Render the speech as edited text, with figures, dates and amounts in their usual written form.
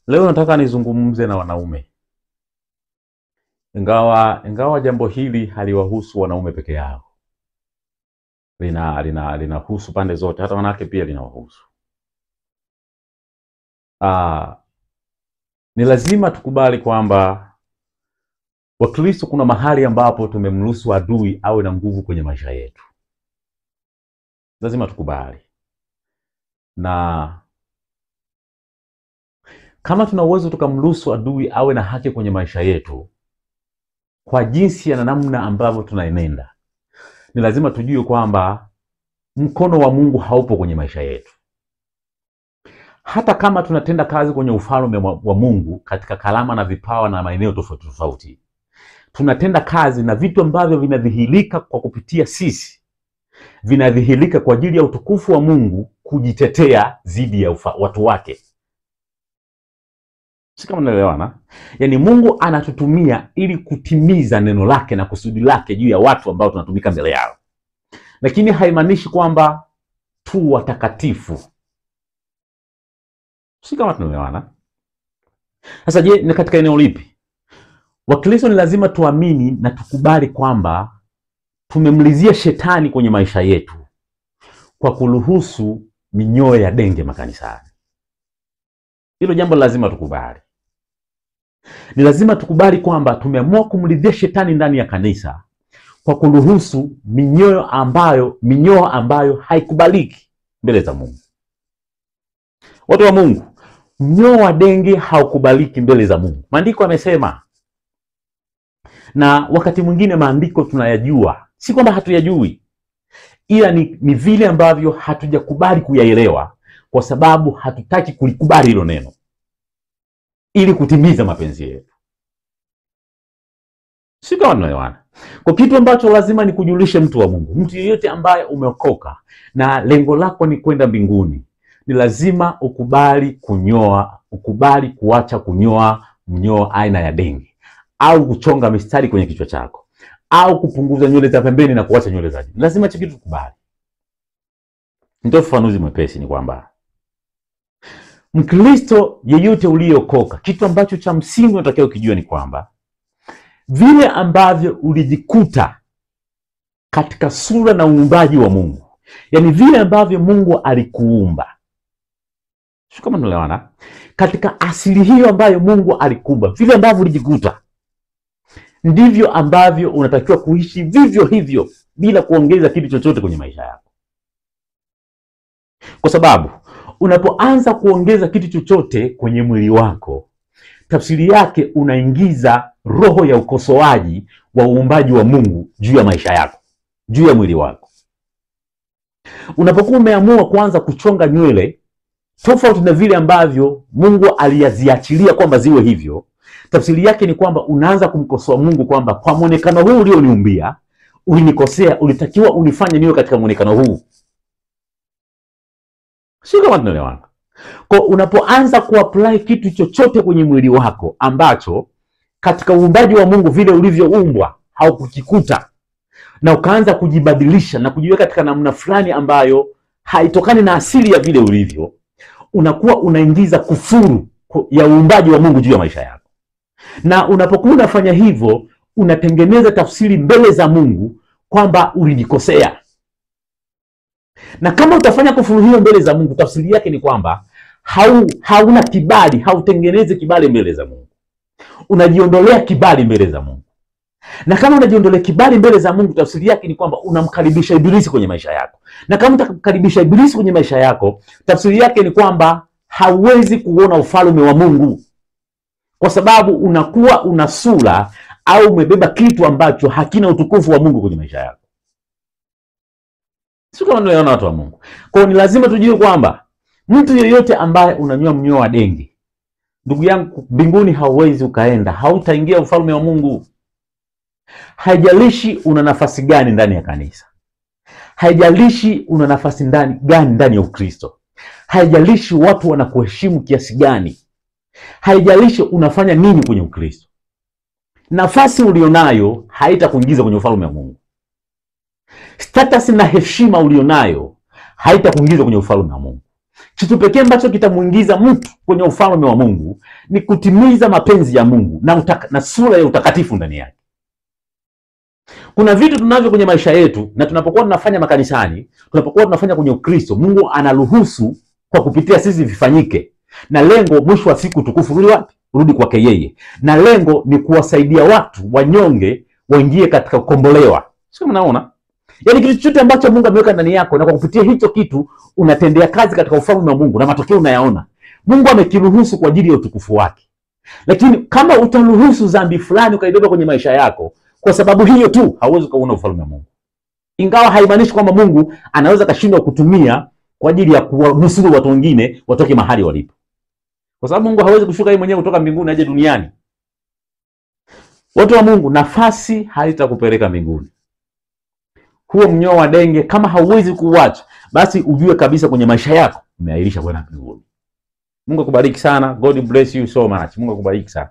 Leo nataka nizungumze na wanaume. Ingawa jambo hili haliwahusu wanaume peke yao. Linahusu pande zote, hata wanawake pia linawahusu. Ni lazima tukubali kwamba Wakristo kuna mahali ambapo tumemruhusu adui awe na nguvu kwenye maisha yetu. Lazima tukubali. Na kama tuna uwezo tukamruhusu adui awe na haki kwenye maisha yetu kwa jinsi na namna ambavyo tunaenenda, ni lazima tujue kwamba mkono wa Mungu haupo kwenye maisha yetu. Hata kama tunatenda kazi kwenye ufalme wa Mungu katika kalama na vipawa na maeneo tofauti tofauti, tunatenda kazi na vitu ambavyo vinadhihirika kwa kupitia sisi, vinadhihirika kwa ajili ya utukufu wa Mungu kujitetea dhidi ya watu wake. Si kama unaelewana? Yaani Mungu anatutumia ili kutimiza neno lake na kusudi lake juu ya watu ambao tunatumika mbele yao. Lakini haimaanishi kwamba tu watakatifu. Si kama tunaelewana? Sasa je, ni katika eneo lipi? Wakristo ni lazima tuamini na tukubali kwamba tumemlizia shetani kwenye maisha yetu kwa kuruhusu minyoo ya denge makanisani. Hilo jambo lazima tukubali. Ni lazima tukubali kwamba tumeamua kumridhia shetani ndani ya kanisa kwa kuruhusu minyoo ambayo haikubaliki mbele za Mungu. Watu wa Mungu, mnyoo wa denge haukubaliki mbele za Mungu. Maandiko yamesema. Na wakati mwingine maandiko tunayajua, si kwamba hatuyajui, ila ni vile ambavyo hatujakubali kuyaelewa kwa sababu hatutaki kulikubali hilo neno ili kutimiza mapenzi yetu. Si kama tunaelewana? Kwa kitu ambacho lazima nikujulishe mtu wa Mungu, mtu yeyote ambaye umeokoka na lengo lako ni kwenda mbinguni, ni lazima ukubali kuacha kunyoa mnyoo aina ya denge, au kuchonga mistari kwenye kichwa chako, au kupunguza nywele za pembeni na kuacha nywele za juu. Lazima hicho kitu tukubali. Ndio ufafanuzi mwepesi ni kwamba Mkristo yeyote uliokoka, kitu ambacho cha msingi unatakiwa kujua ni kwamba vile ambavyo ulijikuta katika sura na uumbaji wa Mungu, yani vile ambavyo Mungu alikuumba, sio kama tunaelewana, katika asili hiyo ambayo Mungu alikuumba, vile ambavyo ulijikuta, ndivyo ambavyo unatakiwa kuishi vivyo hivyo bila kuongeza kitu chochote kwenye maisha yako. Kwa sababu unapoanza kuongeza kitu chochote kwenye mwili wako, tafsiri yake unaingiza roho ya ukosoaji wa uumbaji wa Mungu juu ya maisha yako, juu ya mwili wako. Unapokuwa umeamua kuanza kuchonga nywele tofauti na vile ambavyo Mungu aliyaziachilia kwamba ziwe hivyo, tafsiri yake ni kwamba unaanza kumkosoa Mungu kwamba kwa muonekano huu ulioniumbia, ulinikosea, ulitakiwa unifanye niwe katika muonekano huu. Sio kama tunaelewana? Kwa unapoanza kuapply kitu chochote kwenye mwili wako ambacho katika uumbaji wa Mungu vile ulivyoumbwa haukukikuta, na ukaanza kujibadilisha na kujiweka katika namna fulani ambayo haitokani na asili ya vile ulivyo, unakuwa unaingiza kufuru ya uumbaji wa Mungu juu ya maisha yako. Na unapokuwa unafanya hivyo, unatengeneza tafsiri mbele za Mungu kwamba ulinikosea. Na kama utafanya kufuru hiyo mbele za Mungu, tafsiri yake ni kwamba hauna kibali, hautengeneze kibali mbele za Mungu. Unajiondolea kibali mbele za Mungu. Na kama unajiondolea kibali mbele za Mungu, tafsiri yake ni kwamba unamkaribisha ibilisi kwenye maisha yako. Na kama utakaribisha ibilisi kwenye maisha yako, tafsiri yake ni kwamba hauwezi kuona ufalme wa Mungu. Kwa sababu unakuwa una sura au umebeba kitu ambacho hakina utukufu wa Mungu kwenye maisha yako. Sio kama tunaona watu wa Mungu. Kwa hiyo ni lazima tujue kwamba mtu yeyote ambaye unanyoa mnyoo wa denge, ndugu yangu, mbinguni hauwezi ukaenda, hautaingia ufalme wa Mungu. Haijalishi una nafasi gani ndani ya kanisa. Haijalishi una nafasi gani ndani ya Ukristo. Haijalishi watu wanakuheshimu kiasi gani. Haijalishi unafanya nini kwenye Ukristo. Nafasi ulionayo haitakuingiza kwenye ufalme wa Mungu. Status na heshima ulionayo haitakuingiza kwenye ufalme wa Mungu. Kitu pekee ambacho kitamuingiza mtu kwenye ufalme wa Mungu ni kutimiza mapenzi ya Mungu na sura ya utakatifu ndani yake. Kuna vitu tunavyo kwenye maisha yetu, na tunapokuwa tunafanya makanisani, tunapokuwa tunafanya kwenye Ukristo, Mungu anaruhusu kwa kupitia sisi vifanyike. Na lengo mwisho wa siku tukufu rudi wapi? Rudi kwake yeye. Na lengo ni kuwasaidia watu wanyonge waingie katika kukombolewa. Sio, mnaona? Yaani kitu chochote ambacho Mungu ameweka ndani yako, na kwa kupitia hicho kitu unatendea kazi katika ufalme wa Mungu na matokeo unayaona. Mungu amekiruhusu kwa ajili ya utukufu wake. Lakini kama utaruhusu dhambi fulani ukaibeba kwenye maisha yako, kwa sababu hiyo tu hauwezi kuona ufalme wa Mungu. Ingawa haimaanishi kwamba Mungu anaweza kashindwa kutumia kwa ajili ya kuwanusuru watu wengine watoke mahali walipo. Kwa sababu Mungu hawezi kushuka yeye mwenyewe kutoka mbinguni aje duniani. Watu wa Mungu, nafasi haitakupeleka mbinguni. Huo mnyoo wa denge kama hauwezi kuuacha, basi ujue kabisa kwenye maisha yako umeahirisha kwenda mbinguni. Mungu akubariki sana. God bless you so much. Mungu akubariki sana.